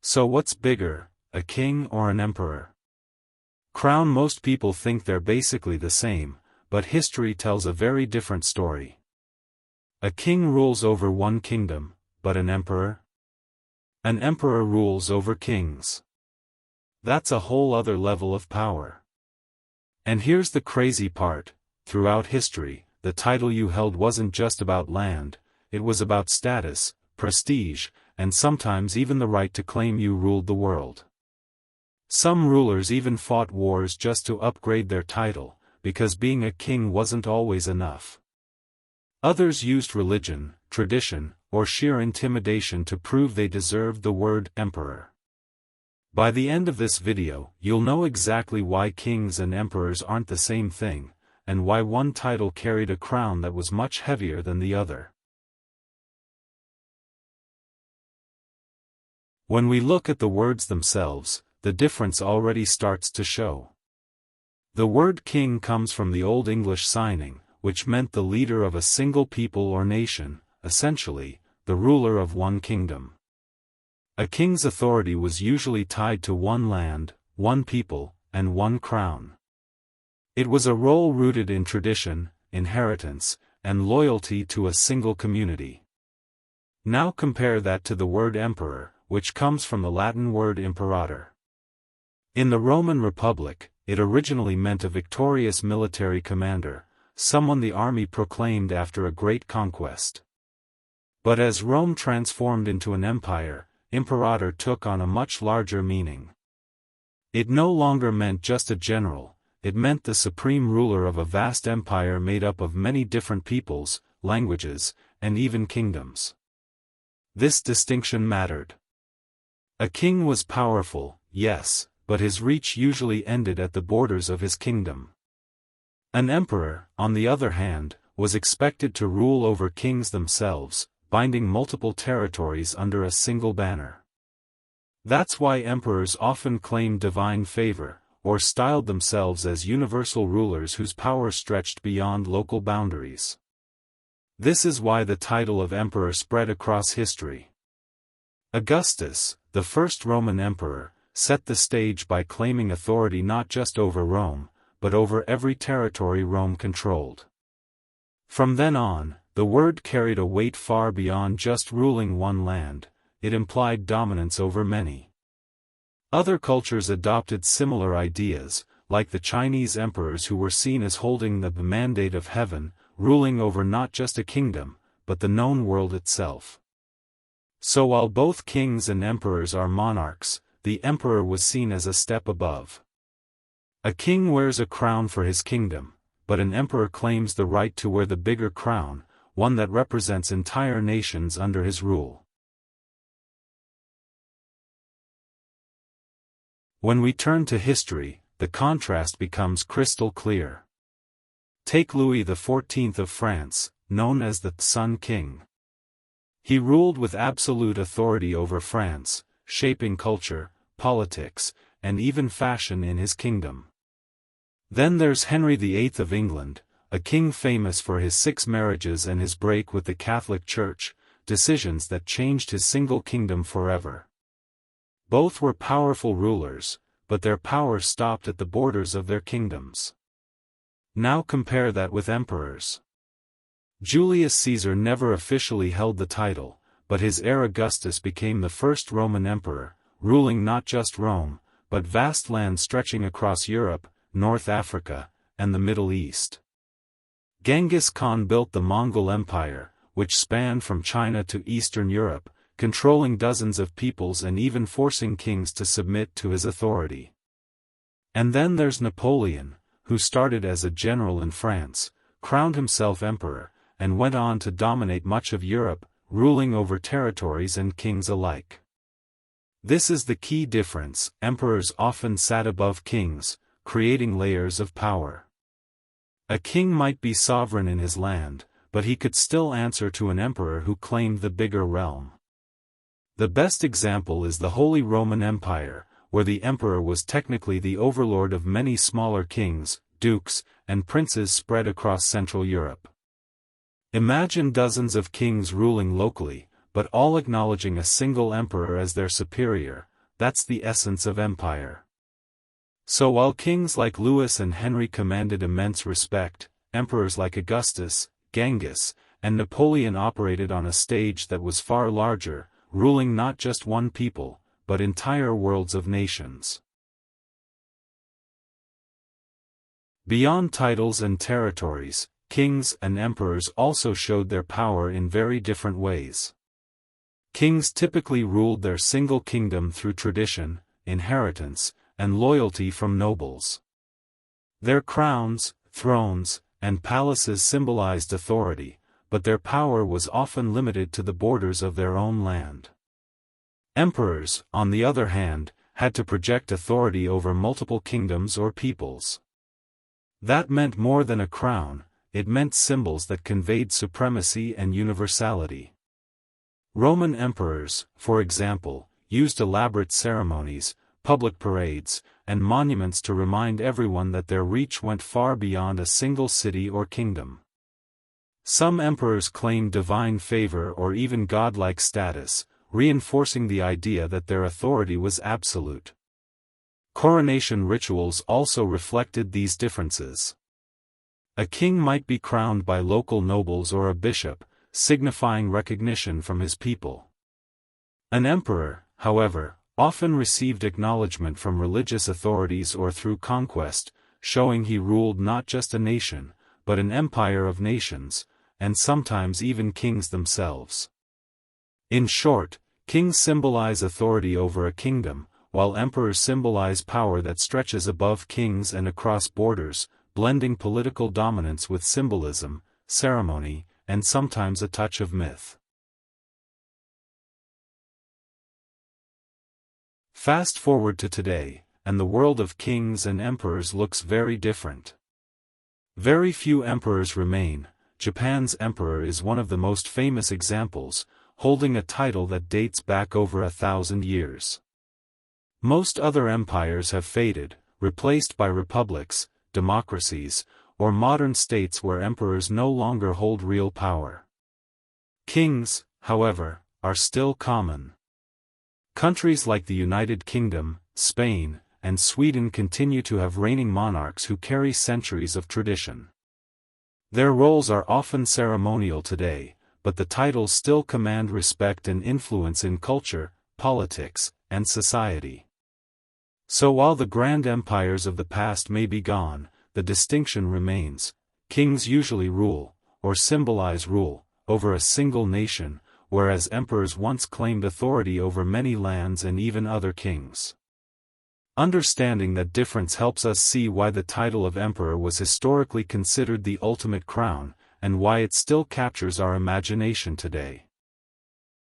So what's bigger, a king or an emperor? Crown. Most people think they're basically the same, but history tells a very different story. A king rules over one kingdom, but an emperor? An emperor rules over kings. That's a whole other level of power. And here's the crazy part: throughout history, the title you held wasn't just about land, it was about status, prestige, and sometimes even the right to claim you ruled the world. Some rulers even fought wars just to upgrade their title, because being a king wasn't always enough. Others used religion, tradition, or sheer intimidation to prove they deserved the word emperor. By the end of this video, you'll know exactly why kings and emperors aren't the same thing, and why one title carried a crown that was much heavier than the other. When we look at the words themselves, the difference already starts to show. The word king comes from the Old English signing, which meant the leader of a single people or nation, essentially, the ruler of one kingdom. A king's authority was usually tied to one land, one people, and one crown. It was a role rooted in tradition, inheritance, and loyalty to a single community. Now compare that to the word emperor, which comes from the Latin word imperator. In the Roman Republic, it originally meant a victorious military commander, someone the army proclaimed after a great conquest. But as Rome transformed into an empire, imperator took on a much larger meaning. It no longer meant just a general, it meant the supreme ruler of a vast empire made up of many different peoples, languages, and even kingdoms. This distinction mattered. A king was powerful, yes, but his reach usually ended at the borders of his kingdom. An emperor, on the other hand, was expected to rule over kings themselves, binding multiple territories under a single banner. That's why emperors often claimed divine favor, or styled themselves as universal rulers whose power stretched beyond local boundaries. This is why the title of emperor spread across history. Augustus, the first Roman emperor, set the stage by claiming authority not just over Rome, but over every territory Rome controlled. From then on, the word carried a weight far beyond just ruling one land, it implied dominance over many. Other cultures adopted similar ideas, like the Chinese emperors who were seen as holding the mandate of heaven, ruling over not just a kingdom, but the known world itself. So while both kings and emperors are monarchs, the emperor was seen as a step above. A king wears a crown for his kingdom, but an emperor claims the right to wear the bigger crown, one that represents entire nations under his rule. When we turn to history, the contrast becomes crystal clear. Take Louis XIV of France, known as the Sun King. He ruled with absolute authority over France, shaping culture, politics, and even fashion in his kingdom. Then there's Henry VIII of England, a king famous for his 6 marriages and his break with the Catholic Church, decisions that changed his single kingdom forever. Both were powerful rulers, but their power stopped at the borders of their kingdoms. Now compare that with emperors. Julius Caesar never officially held the title, but his heir Augustus became the first Roman emperor, ruling not just Rome, but vast lands stretching across Europe, North Africa, and the Middle East. Genghis Khan built the Mongol Empire, which spanned from China to Eastern Europe, controlling dozens of peoples and even forcing kings to submit to his authority. And then there's Napoleon, who started as a general in France, crowned himself emperor, and went on to dominate much of Europe, ruling over territories and kings alike. This is the key difference: emperors often sat above kings, creating layers of power. A king might be sovereign in his land, but he could still answer to an emperor who claimed the bigger realm. The best example is the Holy Roman Empire, where the emperor was technically the overlord of many smaller kings, dukes, and princes spread across Central Europe. Imagine dozens of kings ruling locally, but all acknowledging a single emperor as their superior, that's the essence of empire. So while kings like Louis and Henry commanded immense respect, emperors like Augustus, Genghis, and Napoleon operated on a stage that was far larger, ruling not just one people, but entire worlds of nations. Beyond titles and territories, kings and emperors also showed their power in very different ways. Kings typically ruled their single kingdom through tradition, inheritance, and loyalty from nobles. Their crowns, thrones, and palaces symbolized authority, but their power was often limited to the borders of their own land. Emperors, on the other hand, had to project authority over multiple kingdoms or peoples. That meant more than a crown, it meant symbols that conveyed supremacy and universality. Roman emperors, for example, used elaborate ceremonies, public parades, and monuments to remind everyone that their reach went far beyond a single city or kingdom. Some emperors claimed divine favor or even godlike status, reinforcing the idea that their authority was absolute. Coronation rituals also reflected these differences. A king might be crowned by local nobles or a bishop, signifying recognition from his people. An emperor, however, often received acknowledgement from religious authorities or through conquest, showing he ruled not just a nation, but an empire of nations, and sometimes even kings themselves. In short, kings symbolize authority over a kingdom, while emperors symbolize power that stretches above kings and across borders, blending political dominance with symbolism, ceremony, and sometimes a touch of myth. Fast forward to today, and the world of kings and emperors looks very different. Very few emperors remain. Japan's emperor is one of the most famous examples, holding a title that dates back over 1,000 years. Most other empires have faded, replaced by republics, democracies, or modern states where emperors no longer hold real power. Kings, however, are still common. Countries like the United Kingdom, Spain, and Sweden continue to have reigning monarchs who carry centuries of tradition. Their roles are often ceremonial today, but the titles still command respect and influence in culture, politics, and society. So while the grand empires of the past may be gone, the distinction remains. Kings usually rule, or symbolize rule, over a single nation, whereas emperors once claimed authority over many lands and even other kings. Understanding that difference helps us see why the title of emperor was historically considered the ultimate crown, and why it still captures our imagination today.